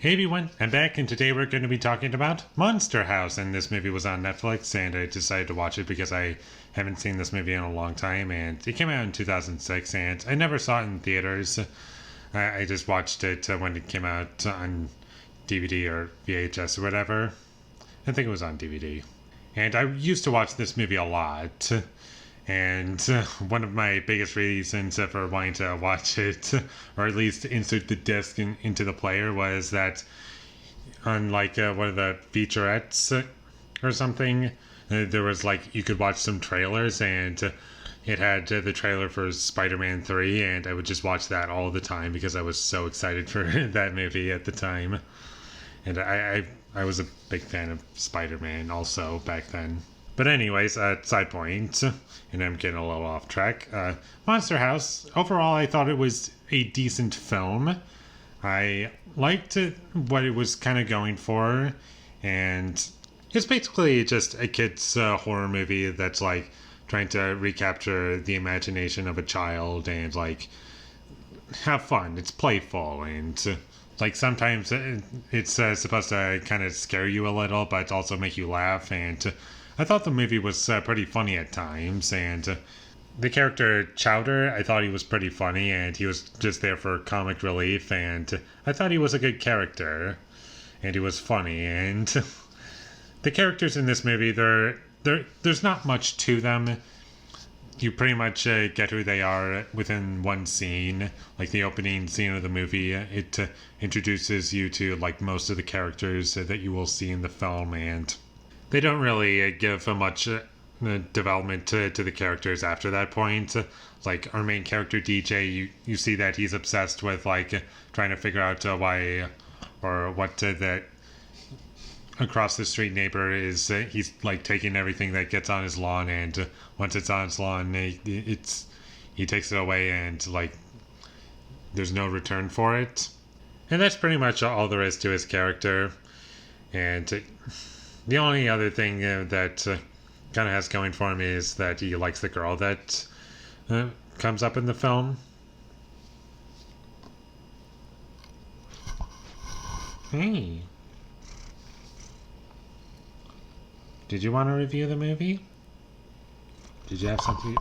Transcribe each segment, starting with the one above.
Hey everyone, I'm back and today we're going to be talking about Monster House, and this movie was on Netflix and I decided to watch it because I haven't seen this movie in a long time, and it came out in 2006 and I never saw it in theaters. I just watched it when it came out on DVD or VHS or whatever. I think it was on DVD. And I used to watch this movie a lot. And one of my biggest reasons for wanting to watch it, or at least insert the disc into the player, was that on like one of the featurettes or something, there was like you could watch some trailers, and it had the trailer for Spider-Man 3, and I would just watch that all the time because I was so excited for that movie at the time. And I was a big fan of Spider-Man also back then. But anyways, side point, and I'm getting a little off track. Monster House, overall I thought it was a decent film. I liked what it was kind of going for, and it's basically just a kid's horror movie that's like trying to recapture the imagination of a child and like have fun. It's playful, and like sometimes it's supposed to kind of scare you a little, but also make you laugh, and I thought the movie was pretty funny at times, and the character Chowder, I thought he was pretty funny, and he was just there for comic relief, and I thought he was a good character, and he was funny, and the characters in this movie, there's not much to them. You pretty much get who they are within one scene. Like the opening scene of the movie, it introduces you to like most of the characters that you will see in the film, and they don't really give much development to the characters after that point. Like our main character DJ, you see that he's obsessed with like trying to figure out why or what that across the street neighbor is. He's like taking everything that gets on his lawn, and once it's on his lawn, he takes it away, and like there's no return for it. And that's pretty much all there is to his character. And the only other thing that kind of has going for him is that he likes the girl that comes up in the film. Hey. Did you want to review the movie? Did you have something?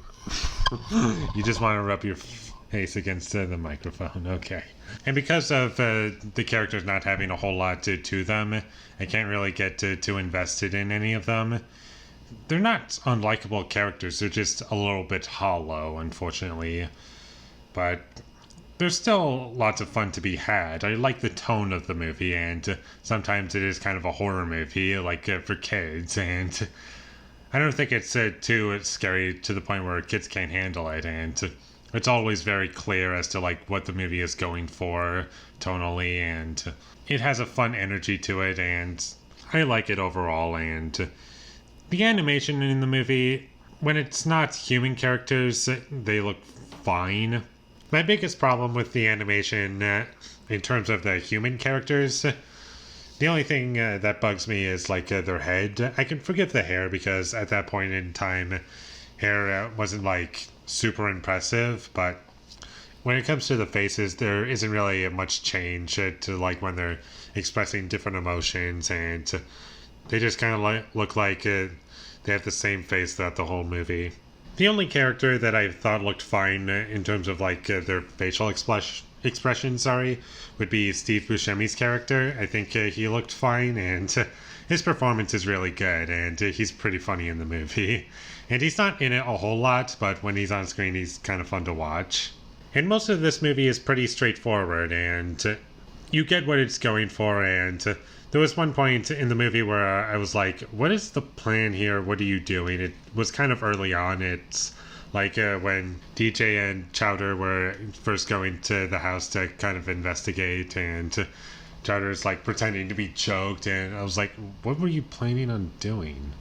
You just want to rub your face against the microphone. Okay. And because of the characters not having a whole lot to them, I can't really get too invested in any of them. They're not unlikable characters, they're just a little bit hollow, unfortunately. But there's still lots of fun to be had. I like the tone of the movie, and sometimes it is kind of a horror movie, like for kids, and I don't think it's too scary to the point where kids can't handle it, and it's always very clear as to like what the movie is going for tonally, and it has a fun energy to it, and I like it overall. And the animation in the movie, when it's not human characters, they look fine. My biggest problem with the animation in terms of the human characters, the only thing that bugs me is like their head. I can forgive the hair because at that point in time, hair wasn't like super impressive, but when it comes to the faces, there isn't really much change to like when they're expressing different emotions, and they just kind of look like they have the same face throughout the whole movie. The only character that I thought looked fine in terms of like their facial expression, would be Steve Buscemi's character. I think he looked fine, and his performance is really good, and he's pretty funny in the movie. And he's not in it a whole lot, but when he's on screen, he's kind of fun to watch. And most of this movie is pretty straightforward, and you get what it's going for, and there was one point in the movie where I was like, what is the plan here? What are you doing? It was kind of early on. It's like when DJ and Chowder were first going to the house to kind of investigate, and Chowder's like pretending to be choked, and I was like, what were you planning on doing?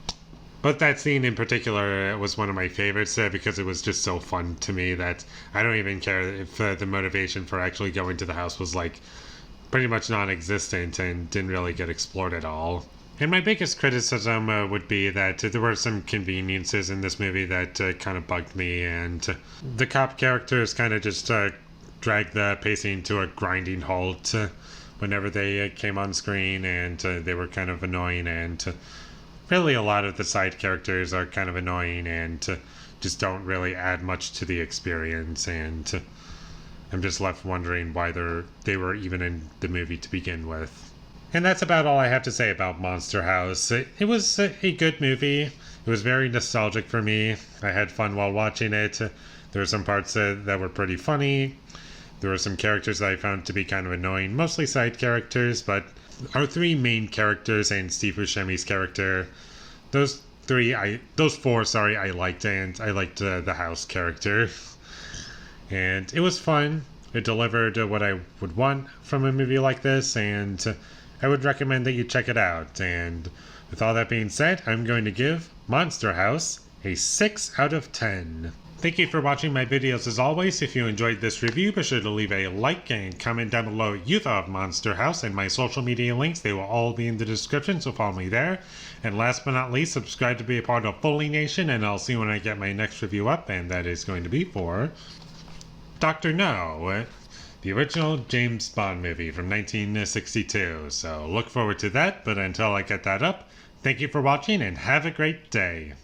But that scene in particular was one of my favorites because it was just so fun to me that I don't even care if the motivation for actually going to the house was like pretty much non-existent and didn't really get explored at all. And my biggest criticism would be that there were some conveniences in this movie that kind of bugged me, and the cop characters kind of just dragged the pacing to a grinding halt whenever they came on screen, and they were kind of annoying, and really a lot of the side characters are kind of annoying and just don't really add much to the experience, and I'm just left wondering why they were even in the movie to begin with. And that's about all I have to say about Monster House. It was a good movie. It was very nostalgic for me. I had fun while watching it. There were some parts that were pretty funny. There were some characters that I found to be kind of annoying, mostly side characters, but our three main characters and Steve Buscemi's character, those four, I liked, and I liked the house character. And it was fun. It delivered what I would want from a movie like this, and I would recommend that you check it out. And with all that being said, I'm going to give Monster House a 6 out of 10. Thank you for watching my videos as always. If you enjoyed this review, be sure to leave a like and comment down below what you thought of Monster House, and my social media links, they will all be in the description, so follow me there. And last but not least, subscribe to be a part of Foley Nation, and I'll see you when I get my next review up, and that is going to be for Dr. No, the original James Bond movie from 1962. So look forward to that, but until I get that up, thank you for watching and have a great day.